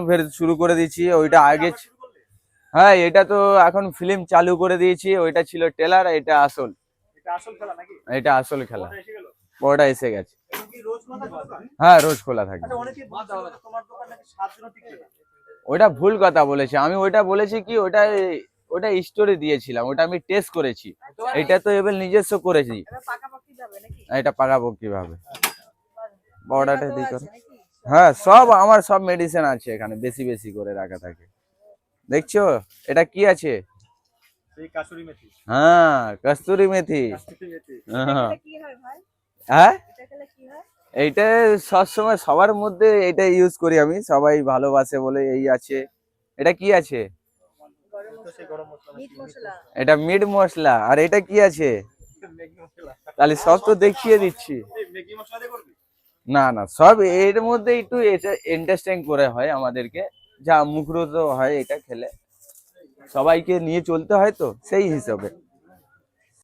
ফের শুরু করে দিয়েছি ওইটা আগে। হ্যাঁ এটা তো এখন ফিল্ম চালু করে দিয়েছি, ওইটা ছিল ট্রেলার, এটা আসল। এটা আসল খেলা, বড়টা এসে গেছে। হ্যাঁ রোজ খোলা থাকে। ওইটা ভুল কথা বলেছে, আমি ওইটা বলেছি কি ওটা ওটা স্টোরি দিয়েছিলাম, ওটা আমি টেস্ট করেছি। এটা তো এবার নিজস্ব করেছি, এটা পাকাপোক্তি ভাবে বর্ডারটা দিয়ে করে। হ্যাঁ সব আমার সব মেডিসিন আছে এখানে, বেশি বেশি করে রাখা থাকে। দেখছো এটা কি আছে? হ্যাঁ কস্তুরি মেথি। হ্যাঁ এইটা সবসময় সবার মধ্যে এটা ইউজ করি আমি, সবাই ভালোবাসে বলে এই আছে। এটা কি আছে? এটা মিট মশলা। আর এটা কি আছে? তাহলে সব তো দেখিয়ে দিচ্ছি। না না সব এর মধ্যে একটু এটা ইন্টারেস্টিং করে হয় আমাদেরকে, যা মুখরোচক হয় এটা খেলে, সবাইকে নিয়ে চলতে হয় তো সেই হিসাবে।